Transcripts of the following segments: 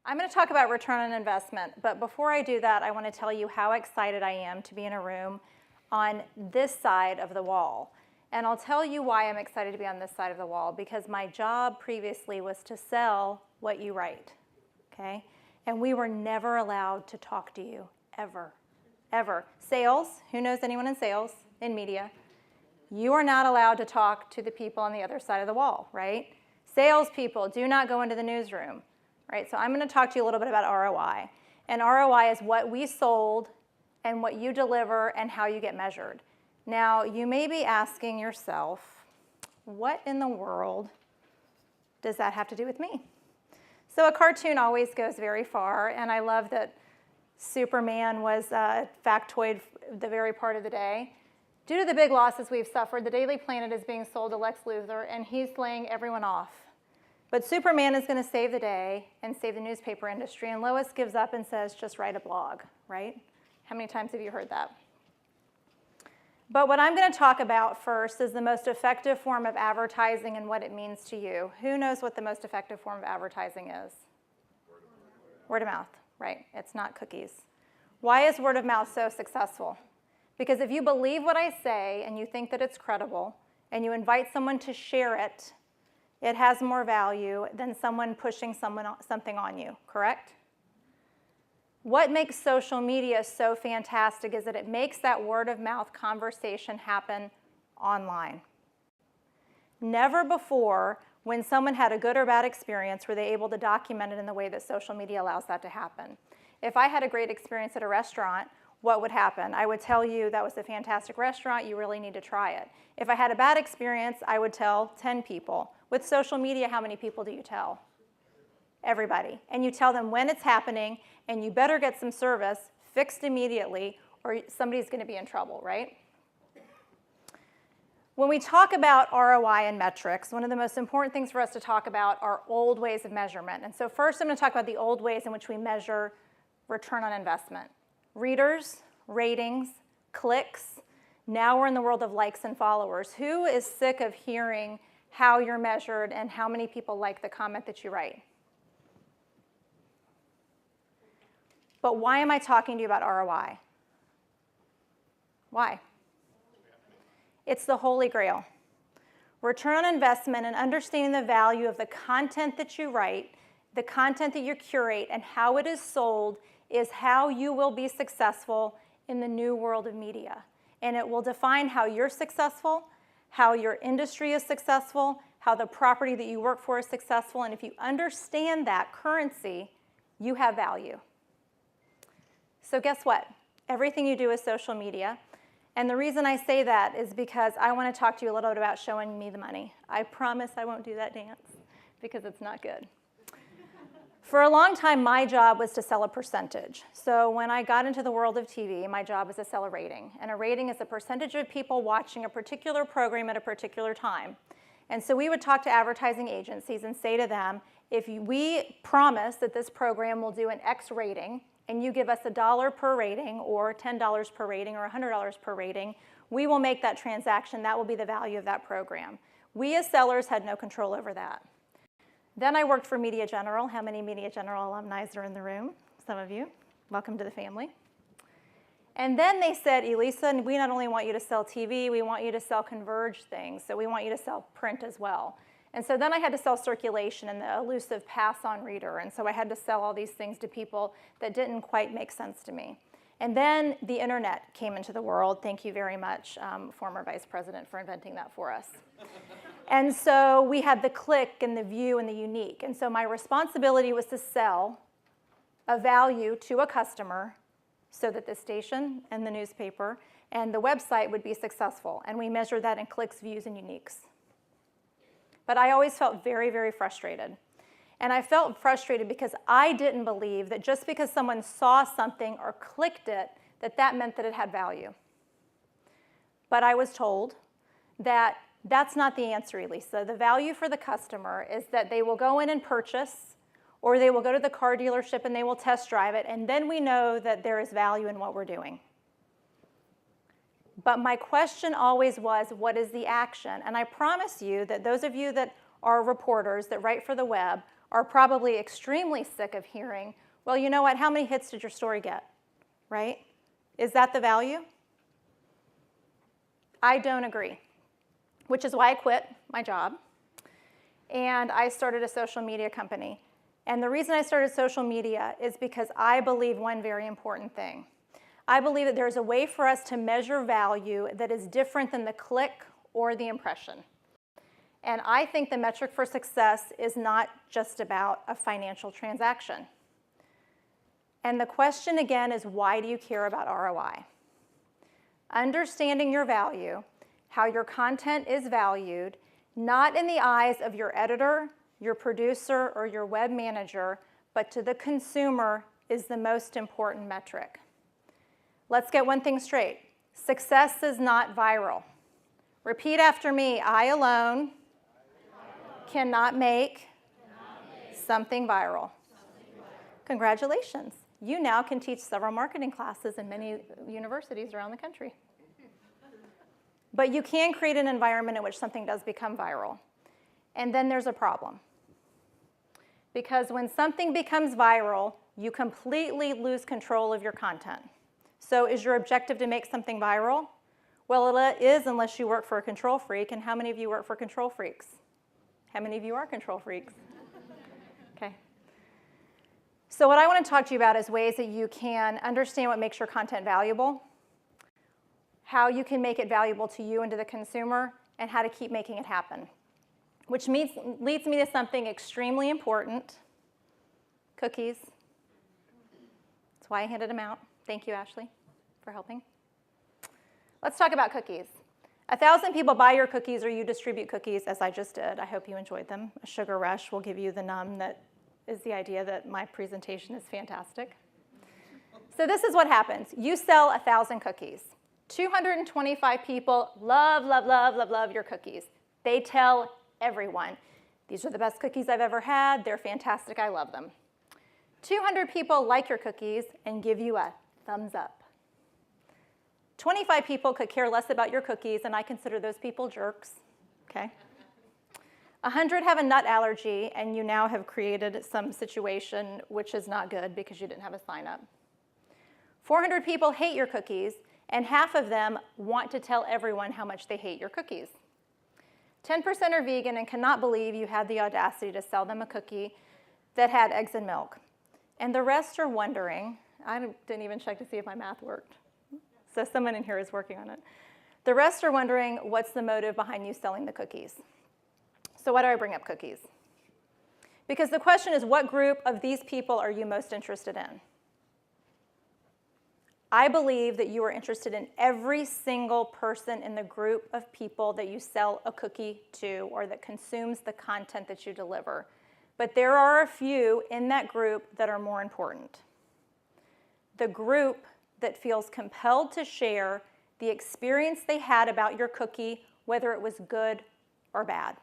I'm going to talk about return on investment, but before I do that, I want to tell you how excited I am to be in a room on this side of the wall. And I'll tell you why I'm excited to be on this side of the wall, because my job previously was to sell what you write, okay? And we were never allowed to talk to you, ever, ever. Sales, who knows anyone in sales, in media? You are not allowed to talk to the people on the other side of the wall, right? Salespeople do not go into the newsroom. Right, so I'm going to talk to you a little bit about ROI. And ROI is what we sold and what you deliver and how you get measured. Now, you may be asking yourself, what in the world does that have to do with me? So a cartoon always goes very far, and I love that Superman was a factoid the very part of the day. Due to the big losses we've suffered, the Daily Planet is being sold to Lex Luthor, and he's laying everyone off. But Superman is going to save the day and save the newspaper industry, and Lois gives up and says, just write a blog, right? How many times have you heard that? But what I'm going to talk about first is the most effective form of advertising and what it means to you. Who knows what the most effective form of advertising is? Word of mouth, right? It's not cookies. Why is word of mouth so successful? Because if you believe what I say and you think that it's credible and you invite someone to share it, it has more value than someone pushing something on you, correct? What makes social media so fantastic is that it makes that word of mouth conversation happen online. Never before, when someone had a good or bad experience, were they able to document it in the way that social media allows that to happen. If I had a great experience at a restaurant, what would happen? I would tell you that was a fantastic restaurant, you really need to try it. If I had a bad experience, I would tell 10 people. With social media, how many people do you tell? Everybody. And you tell them when it's happening, and you better get some service fixed immediately, or somebody's going to be in trouble, right? When we talk about ROI and metrics, one of the most important things for us to talk about are old ways of measurement. And so first I'm going to talk about the old ways in which we measure return on investment. Readers, ratings, clicks. Now we're in the world of likes and followers. Who is sick of hearing how you're measured and how many people like the comment that you write? But why am I talking to you about ROI? Why? It's the holy grail. Return on investment and understanding the value of the content that you write, the content that you curate, and how it is sold is how you will be successful in the new world of media. And it will define how you're successful, how your industry is successful, how the property that you work for is successful, and if you understand that currency, you have value. So guess what? Everything you do is social media, and the reason I say that is because I want to talk to you a little bit about showing me the money. I promise I won't do that dance because it's not good. For a long time, my job was to sell a percentage. So when I got into the world of TV, my job was to sell a rating. And a rating is a percentage of people watching a particular program at a particular time. And so we would talk to advertising agencies and say to them, if we promise that this program will do an X rating, and you give us $1 per rating, or $10 per rating, or $100 per rating, we will make that transaction. That will be the value of that program. We as sellers had no control over that. Then I worked for Media General. How many Media General alumni are in the room? Some of you. Welcome to the family. And then they said, Elissa, we not only want you to sell TV, we want you to sell converged things. So we want you to sell print as well. And so then I had to sell circulation and the elusive pass-on reader. And so I had to sell all these things to people that didn't quite make sense to me. And then the internet came into the world. Thank you very much, former vice president, for inventing that for us. And so we had the click and the view and the unique. And so my responsibility was to sell a value to a customer so that the station and the newspaper and the website would be successful. And we measured that in clicks, views, and uniques. But I always felt very, very frustrated. And I felt frustrated because I didn't believe that just because someone saw something or clicked it, that that meant that it had value. But I was told that that's not the answer, Elissa. The value for the customer is that they will go in and purchase, or they will go to the car dealership and they will test drive it, and then we know that there is value in what we're doing. But my question always was, what is the action? And I promise you that those of you that are reporters that write for the web are probably extremely sick of hearing, well, you know what, how many hits did your story get, right? Is that the value? I don't agree, which is why I quit my job and I started a social media company. And the reason I started social media is because I believe one very important thing. I believe that there's a way for us to measure value that is different than the click or the impression. And I think the metric for success is not just about a financial transaction. And the question again is, why do you care about ROI? Understanding your value, how your content is valued, not in the eyes of your editor, your producer, or your web manager, but to the consumer is the most important metric. Let's get one thing straight. Success is not viral. Repeat after me. I alone cannot make something viral. Congratulations. You now can teach several marketing classes in many universities around the country. But you can create an environment in which something does become viral. And then there's a problem. Because when something becomes viral, you completely lose control of your content. So is your objective to make something viral? Well, it is unless you work for a control freak. And how many of you work for control freaks? How many of you are control freaks? Okay. So what I want to talk to you about is ways that you can understand what makes your content valuable, how you can make it valuable to you and to the consumer, and how to keep making it happen. Which leads me to something extremely important, cookies. That's why I handed them out. Thank you, Ashley, for helping. Let's talk about cookies. 1,000 people buy your cookies or you distribute cookies, as I just did. I hope you enjoyed them. A sugar rush will give you the numb that is the idea that my presentation is fantastic. So this is what happens. You sell 1,000 cookies. 225 people love, love, love, love, love your cookies. They tell everyone, these are the best cookies I've ever had. They're fantastic. I love them. 200 people like your cookies and give you a thumbs up. 25 people could care less about your cookies, and I consider those people jerks, okay? 100 have a nut allergy, and you now have created some situation which is not good because you didn't have a sign up. 400 people hate your cookies, and half of them want to tell everyone how much they hate your cookies. 10% are vegan and cannot believe you had the audacity to sell them a cookie that had eggs and milk. And the rest are wondering, I didn't even check to see if my math worked. So someone in here is working on it. The rest are wondering, what's the motive behind you selling the cookies? So why do I bring up cookies? Because the question is, what group of these people are you most interested in? I believe that you are interested in every single person in the group of people that you sell a cookie to or that consumes the content that you deliver. But there are a few in that group that are more important. The group that feels compelled to share the experience they had about your cookie, whether it was good or bad.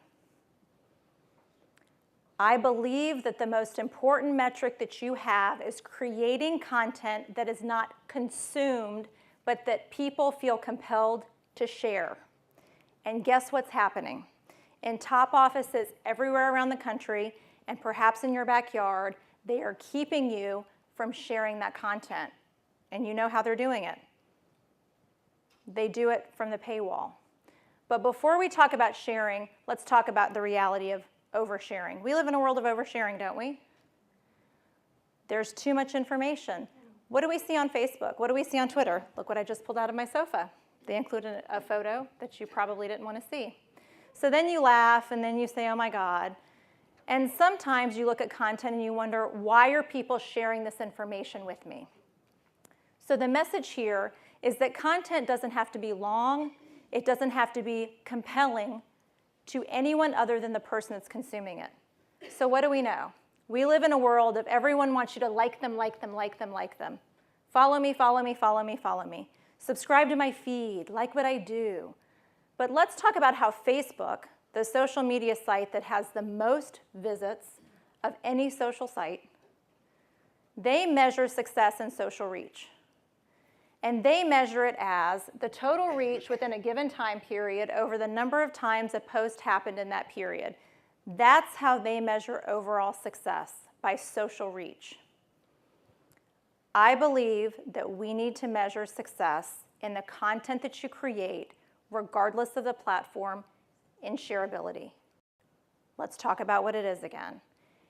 I believe that the most important metric that you have is creating content that is not consumed, but that people feel compelled to share. And guess what's happening? In top offices everywhere around the country, and perhaps in your backyard, they are keeping you from sharing that content. And you know how they're doing it. They do it from the paywall. But before we talk about sharing, let's talk about the reality of oversharing. We live in a world of oversharing, don't we? There's too much information. What do we see on Facebook? What do we see on Twitter? Look what I just pulled out of my sofa. They included a photo that you probably didn't want to see. So then you laugh, and then you say, oh my God. And sometimes you look at content and you wonder, why are people sharing this information with me? So the message here is that content doesn't have to be long. It doesn't have to be compelling to anyone other than the person that's consuming it. So what do we know? We live in a world of everyone wants you to like them, like them, like them, like them. Follow me, follow me, follow me, follow me. Subscribe to my feed, like what I do. But let's talk about how Facebook, the social media site that has the most visits of any social site, they measure success in social reach. And they measure it as the total reach within a given time period over the number of times a post happened in that period. That's how they measure overall success, by social reach. I believe that we need to measure success in the content that you create, regardless of the platform, in shareability. Let's talk about what it is again.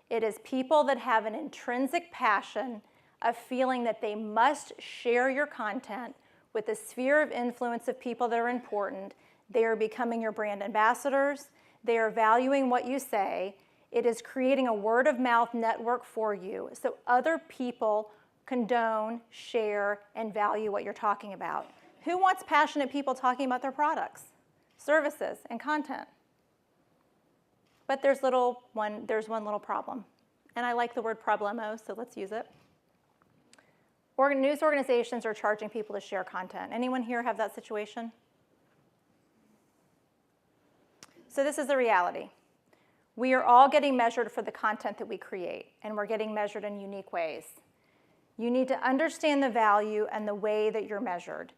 It is people that have an intrinsic passion of feeling that they must share your content with a sphere of influence of people that are important. They are becoming your brand ambassadors. They are valuing what you say. It is creating a word-of-mouth network for you so other people condone, share, and value what you're talking about. Who wants passionate people talking about their products, services, and content? But there's one little problem. And I like the word problemo, so let's use it. News organizations are charging people to share content. Anyone here have that situation? So this is the reality. We are all getting measured for the content that we create, and we're getting measured in unique ways. You need to understand the value and the way that you're measured.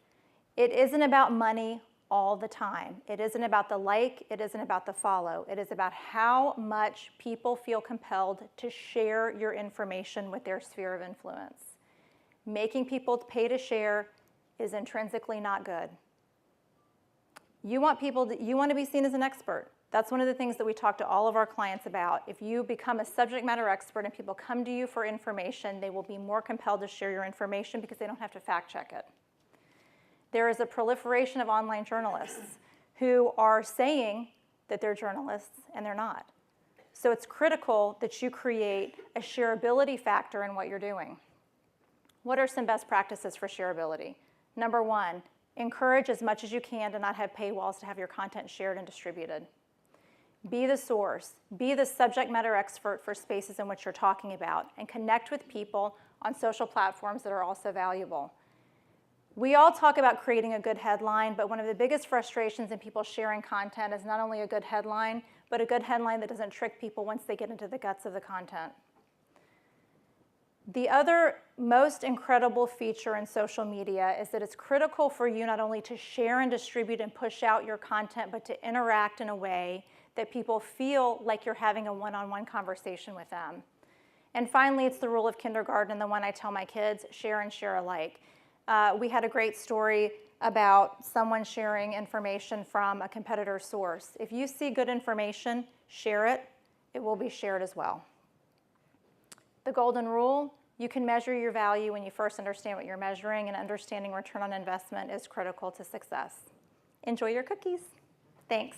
It isn't about money all the time. It isn't about the like, it isn't about the follow. It is about how much people feel compelled to share your information with their sphere of influence. Making people pay to share is intrinsically not good. You want to be seen as an expert. That's one of the things that we talk to all of our clients about. If you become a subject matter expert and people come to you for information, they will be more compelled to share your information because they don't have to fact check it. There is a proliferation of online journalists who are saying that they're journalists and they're not. So it's critical that you create a shareability factor in what you're doing. What are some best practices for shareability? Number one, encourage as much as you can to not have paywalls to have your content shared and distributed. Be the source. Be the subject matter expert for spaces in which you're talking about, and connect with people on social platforms that are also valuable. We all talk about creating a good headline, but one of the biggest frustrations in people sharing content is not only a good headline, but a good headline that doesn't trick people once they get into the guts of the content. The other most incredible feature in social media is that it's critical for you not only to share and distribute and push out your content, but to interact in a way that people feel like you're having a one-on-one conversation with them. And finally, it's the rule of kindergarten, and the one I tell my kids, share and share alike. We had a great story about someone sharing information from a competitor's source. If you see good information, share it. It will be shared as well. The golden rule, you can measure your value when you first understand what you're measuring, and understanding return on investment is critical to success. Enjoy your cookies. Thanks.